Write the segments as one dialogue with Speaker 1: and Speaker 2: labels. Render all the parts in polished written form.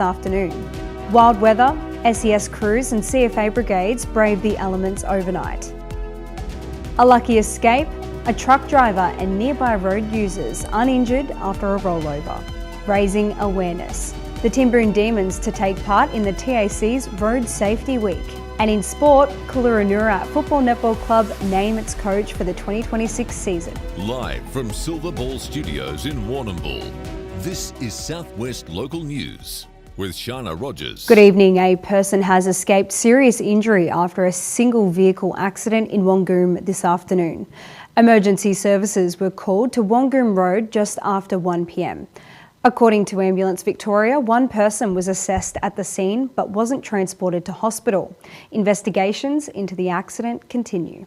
Speaker 1: afternoon. Wild weather, SES crews and CFA brigades braved the elements overnight. A lucky escape, a truck driver and nearby road users uninjured after a rollover, raising awareness. The Timboon Demons to take part in the TAC's Road Safety Week. And in sport, Coolarannura Football Netball Club name its coach for the 2026 season.
Speaker 2: Live from Silver Ball Studios in Warrnambool, this is Southwest Local News with Sharna Rogers.
Speaker 1: Good evening. A person has escaped serious injury after a single vehicle accident in Warrnambool this afternoon. Emergency services were called to Warrnambool Road just after 1 p.m. According to Ambulance Victoria, one person was assessed at the scene but wasn't transported to hospital. Investigations into the accident continue.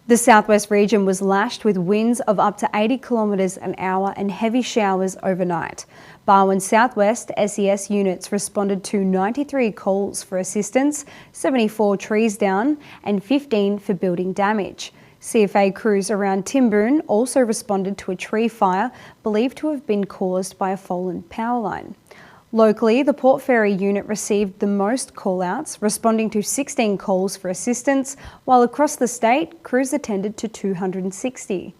Speaker 1: The southwest region was lashed with winds of up to 80 kilometres an hour and heavy showers overnight. Barwon Southwest SES units responded to 93 calls for assistance, 74 trees down and 15 for building damage. CFA crews around Timboon also responded to a tree fire believed to have been caused by a fallen power line. Locally, the Port Fairy unit received the most call-outs, responding to 16 calls for assistance, while across the state, crews attended to 260.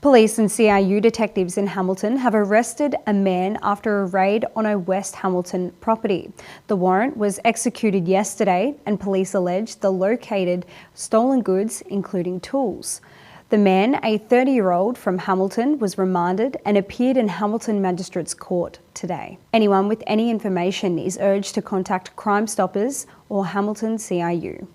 Speaker 1: Police and CRU detectives in Hamilton have arrested a man after a raid on a West Hamilton property. The warrant was executed yesterday and police allege they located stolen goods, including tools. The man, a 30-year-old from Hamilton, was remanded and appeared in Hamilton Magistrates Court today. Anyone with any information is urged to contact Crime Stoppers or Hamilton CRU.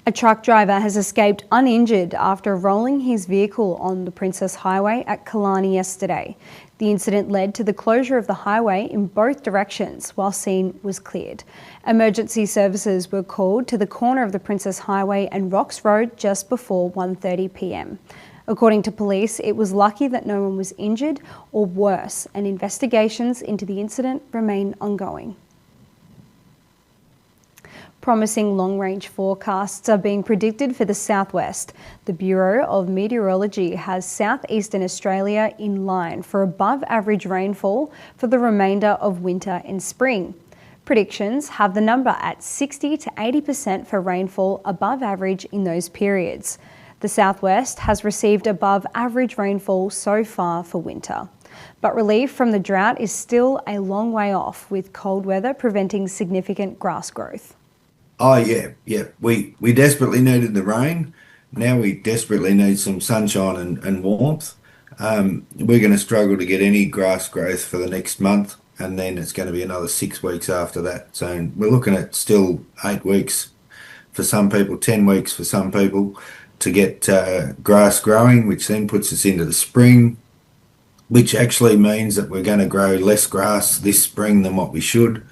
Speaker 1: A truck driver has escaped uninjured after rolling his vehicle on the Princess Highway at Killarney yesterday. The incident led to the closure of the highway in both directions while scene was cleared. Emergency services were called to the corner of the Princess Highway and Rocks Road just before 1:30 p.m. According to police, it was lucky that no one was injured or worse, and investigations into the incident remain ongoing. Promising long-range forecasts are being predicted for the southwest. The Bureau of Meteorology has southeastern Australia in line for above-average rainfall for the remainder of winter and spring. Predictions have the number at 60 to 80% for rainfall above average in those periods. The southwest has received above-average rainfall so far for winter. But relief from the drought is still a long way off, with cold weather preventing significant grass growth.
Speaker 3: Oh, yeah. We desperately needed the rain. Now we desperately need some sunshine and warmth. We're going to struggle to get any grass growth for the next month, and then it's going to be another 6 weeks after that. So we're looking at still 8 weeks for some people, 10 weeks for some people to get grass growing, which then puts us into the spring, which actually means that we're going to grow less grass this spring than what we should.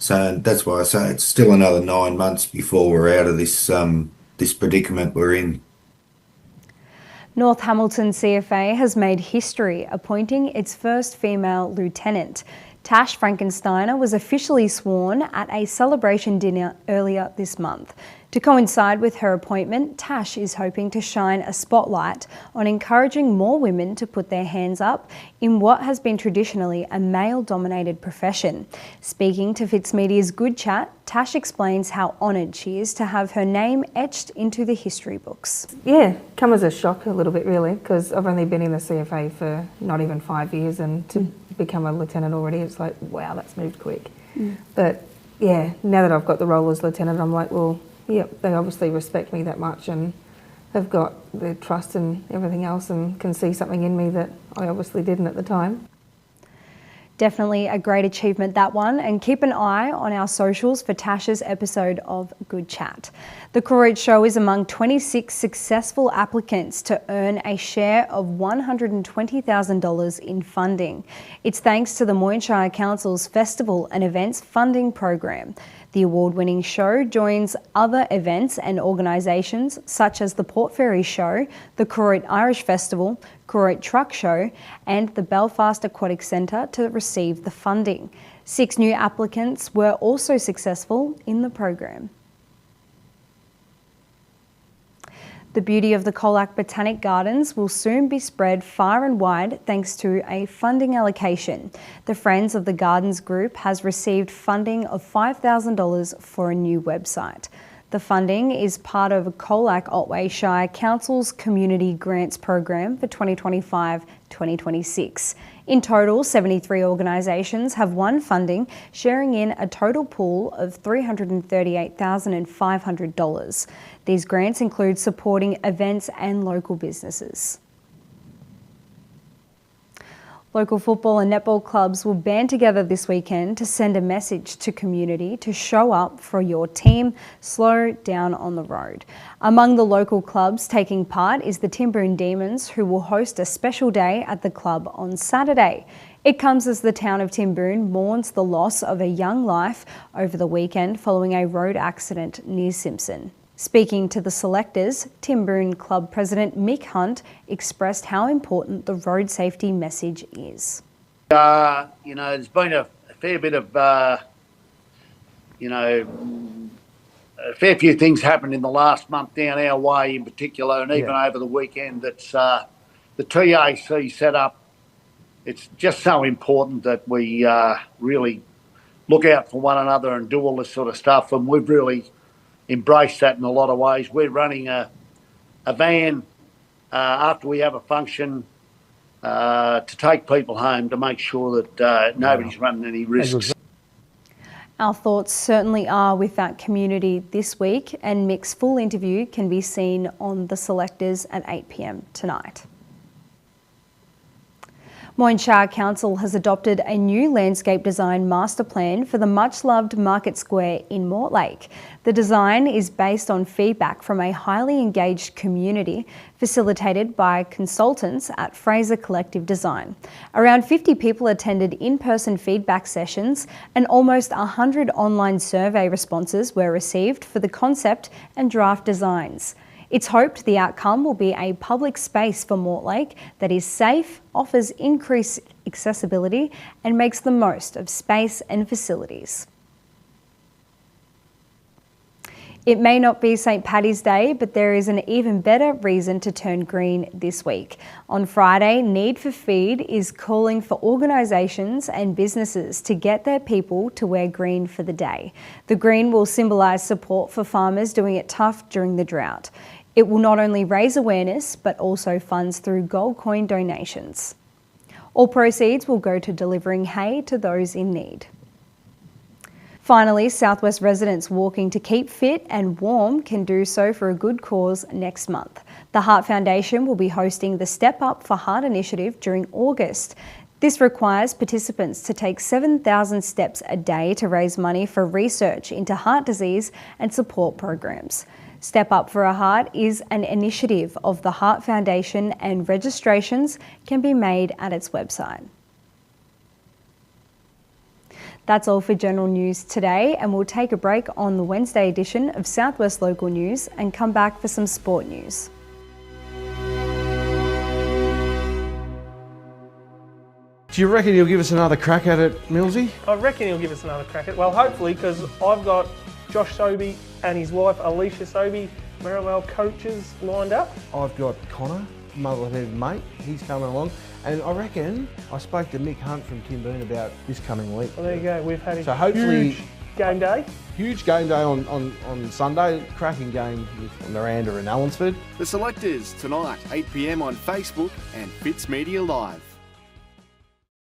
Speaker 3: So that's why I say it's still another 9 months before we're out of this this predicament we're in.
Speaker 1: North Hamilton CFA has made history appointing its first female lieutenant. Tash Frankensteiner was officially sworn at a celebration dinner earlier this month. To coincide with her appointment, Tash is hoping to shine a spotlight on encouraging more women to put their hands up in what has been traditionally a male-dominated profession. Speaking to Fitzmedia's Good Chat, Tash explains how honoured she is to have her name etched into the history books.
Speaker 4: Yeah, come as a shock a little bit really, because I've only been in the CFA for not even 5 years, and to become a lieutenant already, it's like, wow, that's moved quick. But yeah, now that I've got the role as lieutenant, I'm like, well, yeah, they obviously respect me that much and have got the trust and everything else and can see something in me that I obviously didn't at the time.
Speaker 1: Definitely a great achievement, that one, and keep an eye on our socials for Tash's episode of Good Chat. The Correct Show is among 26 successful applicants to earn a share of $120,000 in funding. It's thanks to the Moyne Shire Council's Festival and Events Funding Program. The award-winning show joins other events and organisations such as the Port Fairy Show, the Correct Irish Festival, Correct Truck Show and the Belfast Aquatic Centre to receive the funding. 6 new applicants were also successful in the program. The beauty of the Colac Botanic Gardens will soon be spread far and wide thanks to a funding allocation. The Friends of the Gardens Group has received funding of $5,000 for a new website. The funding is part of Colac-Otway Shire Council's Community Grants Program for 2025-2026. In total, 73 organisations have won funding, sharing in a total pool of $338,500. These grants include supporting events and local businesses. Local football and netball clubs will band together this weekend to send a message to community to show up for your team, slow down on the road. Among the local clubs taking part is the Timboon Demons, who will host a special day at the club on Saturday. It comes as the town of Timboon mourns the loss of a young life over the weekend following a road accident near Simpson. Speaking to the selectors, Timboon Club President Mick Hunt expressed how important the road safety message is.
Speaker 5: There's been a fair bit of, a fair few things happened in the last month down our way in particular, and even over the weekend. That's the TAC set up. It's just so important that we really look out for one another and do all this sort of stuff, and we've really embrace that in a lot of ways. We're running a van after we have a function to take people home to make sure that nobody's running any risks.
Speaker 1: Our thoughts certainly are with that community this week, and Mick's full interview can be seen on The Selectors at 8 p.m. tonight. Moyne Shire Council has adopted a new landscape design master plan for the much-loved Market Square in Mortlake. The design is based on feedback from a highly engaged community facilitated by consultants at Fraser Collective Design. Around 50 people attended in-person feedback sessions, and almost 100 online survey responses were received for the concept and draft designs. It's hoped the outcome will be a public space for Mortlake that is safe, offers increased accessibility, and makes the most of space and facilities. It may not be St. Paddy's Day, but there is an even better reason to turn green this week. On Friday, Need for Feed is calling for organisations and businesses to get their people to wear green for the day. The green will symbolise support for farmers doing it tough during the drought. It will not only raise awareness, but also funds through gold coin donations. All proceeds will go to delivering hay to those in need. Finally, Southwest residents walking to keep fit and warm can do so for a good cause next month. The Heart Foundation will be hosting the Step Up for Heart initiative during August. This requires participants to take 7,000 steps a day to raise money for research into heart disease and support programs. Step Up for a Heart is an initiative of the Heart Foundation, and registrations can be made at its website. That's all for general news today, and we'll take a break on the Wednesday edition of Southwest Local News and come back for some sport news.
Speaker 6: Do you reckon he'll give us another crack at it, Millsy?
Speaker 7: I reckon he'll give us another crack at it. Well, hopefully, because I've got Josh Sobey and his wife Alicia Sobey, Merriwell coaches lined up.
Speaker 6: I've got Connor, mother-headed mate, he's coming along. And I reckon I spoke to Mick Hunt from Timboon about this coming week.
Speaker 7: Well, there you go. We've had a
Speaker 6: hopefully,
Speaker 7: huge game day.
Speaker 6: Huge game day on Sunday. Cracking game with Miranda and Allensford.
Speaker 8: The Selectors tonight, 8 p.m. on Facebook and Fitzmedia Live.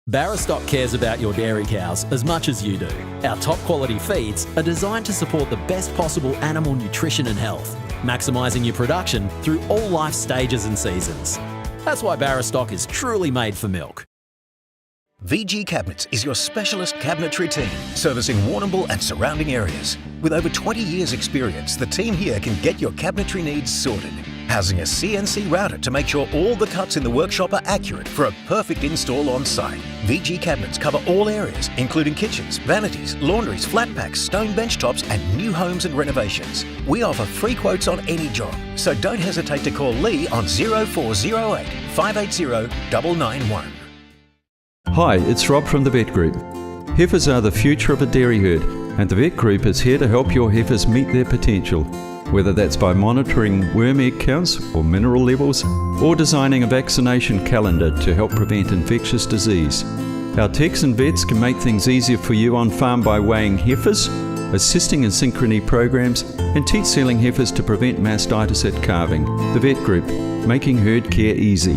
Speaker 9: Barrastock cares about your dairy cows as much as you do. Our top quality feeds are designed to support the best possible animal nutrition and health, maximising your production through all life stages and seasons. That's why Barrastock is truly made for milk.
Speaker 10: VG Cabinets is your specialist cabinetry team, servicing Warrnambool and surrounding areas. With over 20 years' experience, the team here can get your cabinetry needs sorted. Housing a CNC router to make sure all the cuts in the workshop are accurate for a perfect install on site. VG Cabinets cover all areas, including kitchens, vanities, laundries, flat packs, stone bench tops, and new homes and renovations. We offer free quotes on any job, so don't hesitate to call Lee on 0408 580 991.
Speaker 11: Hi, it's Rob from the Vet Group. Heifers are the future of a dairy herd, and the Vet Group is here to help your heifers meet their potential. whether that's by monitoring worm egg counts or mineral levels, or designing a vaccination calendar to help prevent infectious disease. Our techs and vets can make things easier for you on farm by weighing heifers, assisting in synchrony programs, and teat sealing heifers to prevent mastitis at calving. The Vet Group, making herd care easy.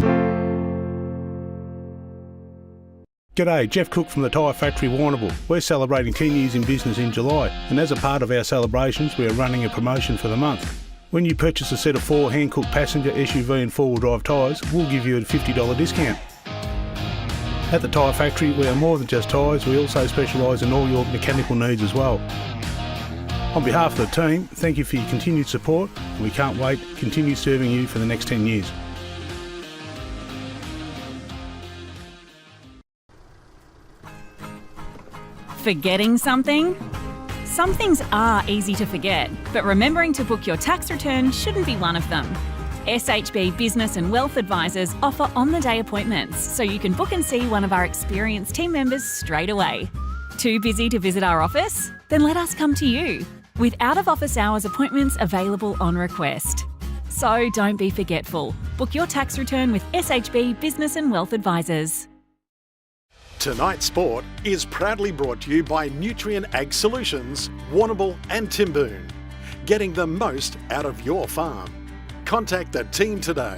Speaker 12: G'day, Jeff Cook from the Tyre Factory Warrnambool. We're celebrating 10 years in business in July, and as a part of our celebrations we are running a promotion for the month. When you purchase a set of 4 hand-cooked passenger, SUV and 4-wheel drive tyres, we'll give you a $50 discount. At the Tyre Factory we are more than just tyres, we also specialise in all your mechanical needs as well. On behalf of the team, thank you for your continued support, and we can't wait to continue serving you for the next 10 years.
Speaker 13: Forgetting something? Some things are easy to forget, but remembering to book your tax return shouldn't be one of them. SHB Business and Wealth Advisors offer on-the-day appointments, so you can book and see one of our experienced team members straight away. Too busy to visit our office? Then let us come to you, with out-of-office hours appointments available on request. So don't be forgetful. Book your tax return with SHB Business and Wealth Advisors.
Speaker 8: Tonight's sport is proudly brought to you by Nutrient Ag Solutions, Warrnambool and Timboon. Getting the most out of your farm. Contact the team today.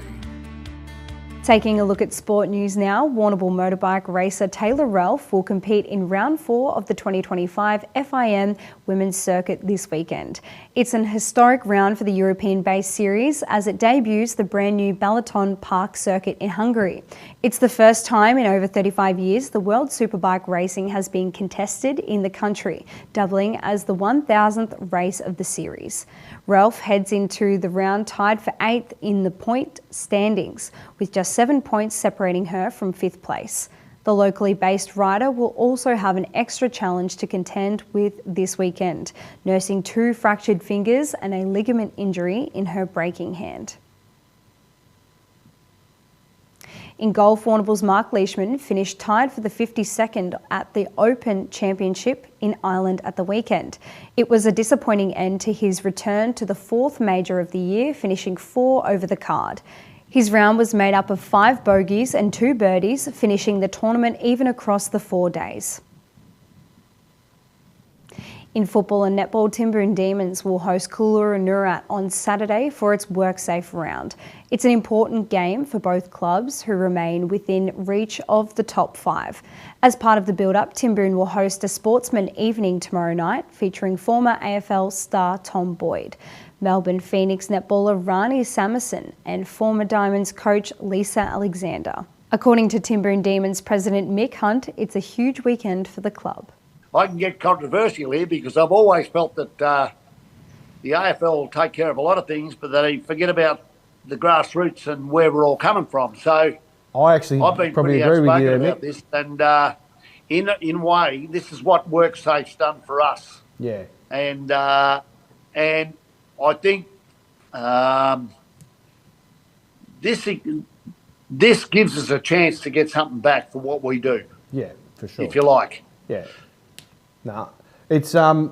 Speaker 1: Taking a look at sport news now, Warrnambool motorbike racer Taylor Ralph will compete in round 4 of the 2025 FIM Women's Circuit this weekend. It's an historic round for the European-based series as it debuts the brand new Balaton Park Circuit in Hungary. It's the first time in over 35 years the World Superbike racing has been contested in the country, doubling as the 1,000th race of the series. Ralph heads into the round tied for 8th in the point standings, with just 7 points separating her from 5th place. The locally based rider will also have an extra challenge to contend with this weekend, nursing 2 fractured fingers and a ligament injury in her braking hand. In golf, Warrnambool's Mark Leishman finished tied for the 52nd at the Open Championship in Ireland at the weekend. It was a disappointing end to his return to the 4th major of the year, finishing 4 over the card. His round was made up of 5 bogeys and 2 birdies, finishing the tournament even across the 4 days. In football and netball, Timboon Demons will host Coolangatta on Saturday for its WorkSafe round. It's an important game for both clubs who remain within reach of the top 5. As part of the build-up, Timboon will host a sportsman evening tomorrow night featuring former AFL star Tom Boyd, Melbourne Phoenix netballer Rani Samuson and former Diamonds coach Lisa Alexander. According to Timboon Demons president Mick Hunt, it's a huge weekend for the club.
Speaker 5: I can get controversial here because I've always felt that the AFL will take care of a lot of things, but they forget about the grassroots and where we're all coming from. So I've been
Speaker 6: probably
Speaker 5: pretty
Speaker 6: agree with
Speaker 5: outspoken
Speaker 6: you,
Speaker 5: about
Speaker 6: Mick.
Speaker 5: this, and in a way, this is what WorkSafe's done for us.
Speaker 6: Yeah.
Speaker 5: And I think this gives us a chance to get something back for what we do.
Speaker 6: Yeah, for sure.
Speaker 5: If you like.
Speaker 6: Yeah. No, it's. Are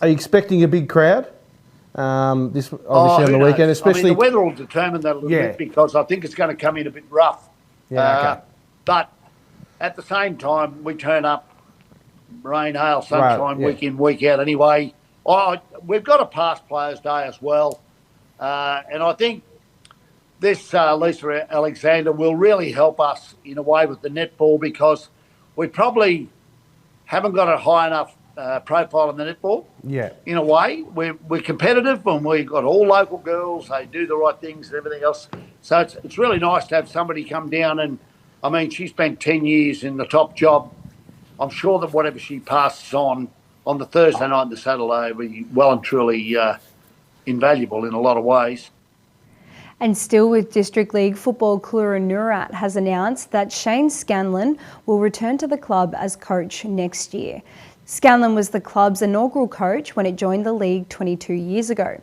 Speaker 6: you expecting a big crowd? This obviously on the weekend, especially.
Speaker 5: I mean, the weather will determine that a little bit because I think it's going to come in a bit rough.
Speaker 6: Yeah. Okay.
Speaker 5: But at the same time, we turn up rain, hail, sunshine, week in, week out. Anyway, we've got a past players' day as well, and I think this Lisa Alexander will really help us in a way with the netball because we probably haven't got a high enough profile in the netball.
Speaker 6: Yeah.
Speaker 5: In a way, we're competitive and we've got all local girls. They do the right things and everything else. So it's really nice to have somebody come down and, I mean, she spent 10 years in the top job. I'm sure that whatever she passes on the Thursday night and the Saturday will be well and truly invaluable in a lot of ways.
Speaker 1: And still with District League football, Coolangatta has announced that Shane Scanlon will return to the club as coach next year. Scanlon was the club's inaugural coach when it joined the league 22 years ago.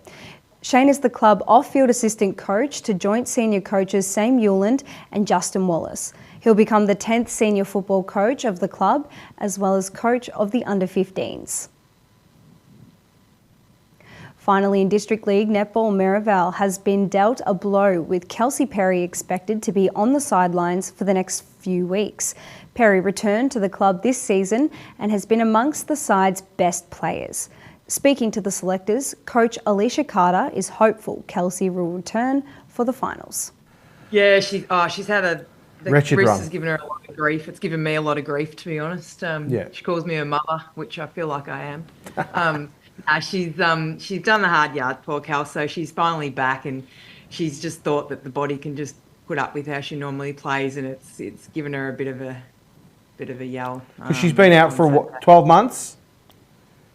Speaker 1: Shane is the club off-field assistant coach to joint senior coaches Sam Hewland and Justin Wallace. He'll become the 10th senior football coach of the club, as well as coach of the under-15s. Finally, in District League Netball, Merivale has been dealt a blow, with Kelsey Perry expected to be on the sidelines for the next few weeks. Perry returned to the club this season and has been amongst the side's best players. Speaking to the selectors, coach Alicia Carter is hopeful Kelsey will return for the finals.
Speaker 14: Yeah, she's had the
Speaker 6: wretched
Speaker 14: wrist
Speaker 6: run.
Speaker 14: has given her a lot of grief. It's given me a lot of grief, to be honest. She calls me her mother, which I feel like I am. She's done the hard yard, poor Cal. So she's finally back, and she's just thought that the body can just put up with how she normally plays, and it's given her a bit of a yell.
Speaker 6: She's been out for what, 12 months?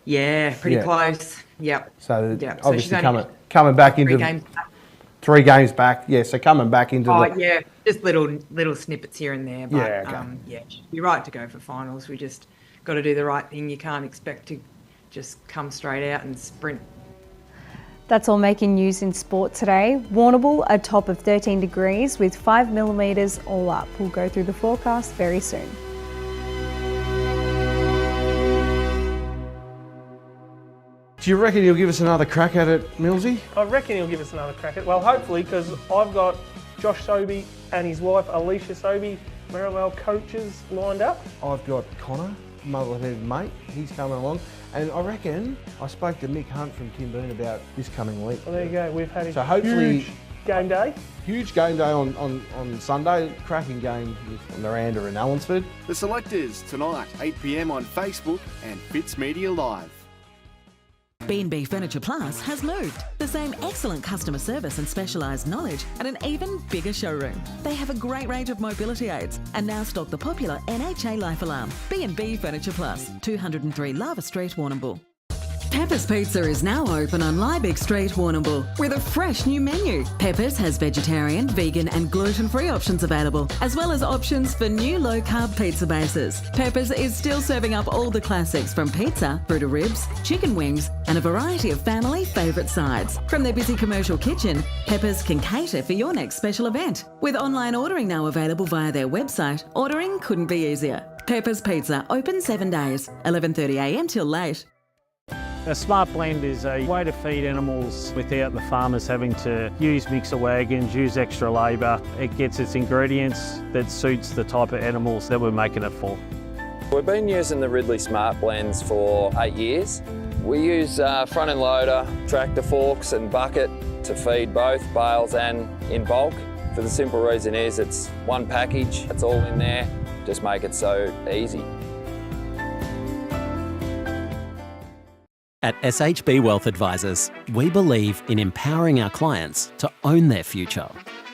Speaker 14: Yeah, pretty close. Yep.
Speaker 6: So
Speaker 14: yep.
Speaker 6: obviously
Speaker 14: so
Speaker 6: coming back into
Speaker 14: 3 games back.
Speaker 6: 3 games back. Yeah, so coming back into
Speaker 14: just little snippets here and there. But she'd be right to go for finals. We just got to do the right thing. You can't expect to just come straight out and sprint.
Speaker 1: That's all making news in sport today. Warrnambool, a top of 13 degrees with 5 millimetres all up. We'll go through the forecast very soon.
Speaker 6: Do you reckon he'll give us another crack at it, Millsy?
Speaker 7: I reckon he'll give us another crack at it. Well, hopefully, because I've got Josh Sobey and his wife Alicia Sobey, Merivale coaches, lined up.
Speaker 6: I've got Connor, motherhead mate. He's coming along. And I reckon I spoke to Mick Hunt from Timboon about this coming week.
Speaker 7: Well, there you go. We've had
Speaker 6: so hopefully,
Speaker 7: huge game day.
Speaker 6: Huge game day on Sunday. Cracking game with Miranda and Allensford.
Speaker 15: The selectors tonight, 8 p.m. on Facebook and Fitzmedia Live.
Speaker 16: B&B Furniture Plus has moved. The same excellent customer service and specialised knowledge at an even bigger showroom. They have a great range of mobility aids and now stock the popular NHA Life Alarm. B&B Furniture Plus, 203 Lava Street, Warrnambool. Pepper's Pizza is now open on Liebig Street, Warrnambool, with a fresh new menu. Pepper's has vegetarian, vegan and gluten-free options available, as well as options for new low-carb pizza bases. Pepper's is still serving up all the classics, from pizza through to ribs, chicken wings and a variety of family favourite sides. From their busy commercial kitchen, Pepper's can cater for your next special event. With online ordering now available via their website, ordering couldn't be easier. Pepper's Pizza, open 7 days, 11:30am till late.
Speaker 17: A smart blend is a way to feed animals without the farmers having to use mixer wagons, use extra labour. It gets its ingredients that suits the type of animals that we're making it for.
Speaker 18: We've been using the Ridley Smart Blends for 8 years. We use front end loader, tractor forks and bucket to feed both bales and in bulk. For the simple reason is it's one package, it's all in there, just make it so easy.
Speaker 9: At SHB Wealth Advisors, we believe in empowering our clients to own their future.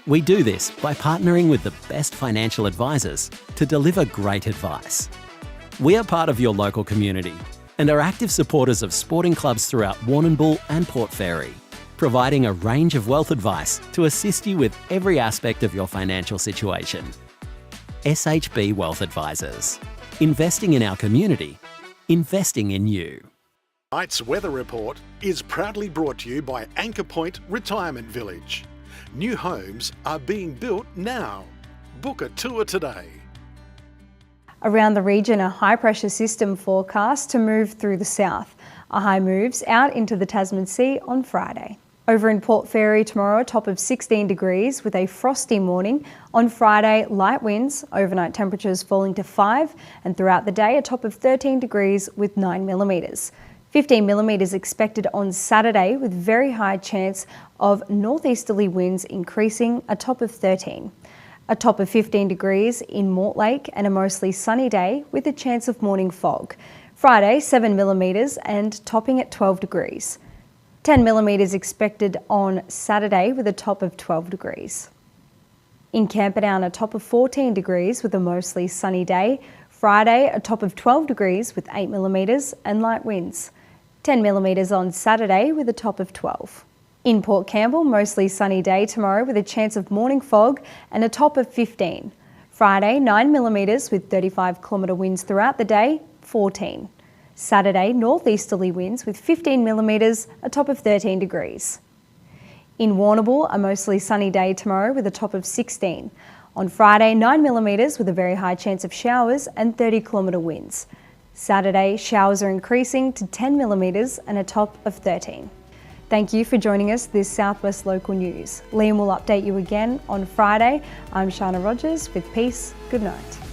Speaker 9: We do this by partnering with the best financial advisors to deliver great advice. We are part of your local community and are active supporters of sporting clubs throughout Warrnambool and Port Fairy, providing a range of wealth advice to assist you with every aspect of your financial situation. SHB Wealth Advisors. Investing in our community, investing in you.
Speaker 8: Tonight's weather report is proudly brought to you by Anchor Point Retirement Village. New homes are being built now. Book a tour today.
Speaker 1: Around the region, a high-pressure system forecast to move through the south. A high moves out into the Tasman Sea on Friday. Over in Port Fairy tomorrow, a top of 16 degrees with a frosty morning. On Friday, light winds, overnight temperatures falling to 5, and throughout the day, a top of 13 degrees with 9 millimetres. 15 millimetres expected on Saturday, with very high chance of northeasterly winds increasing, a top of 13. A top of 15 degrees in Mortlake and a mostly sunny day with a chance of morning fog. Friday, 7 millimetres and topping at 12 degrees. 10 millimetres expected on Saturday with a top of 12 degrees. In Camperdown, a top of 14 degrees with a mostly sunny day. Friday, a top of 12 degrees with 8 millimetres and light winds. 10 millimetres on Saturday with a top of 12. In Port Campbell, mostly sunny day tomorrow with a chance of morning fog and a top of 15. Friday, 9 millimetres with 35-kilometre winds throughout the day, 14. Saturday, northeasterly winds with 15 millimetres, a top of 13 degrees. In Warrnambool, a mostly sunny day tomorrow with a top of 16. On Friday, 9 millimetres with a very high chance of showers and 30-kilometre winds. Saturday, showers are increasing to 10 millimetres and a top of 13. Thank you for joining us this Southwest Local News. Liam will update you again on Friday. I'm Sharna Rogers with peace. Good night.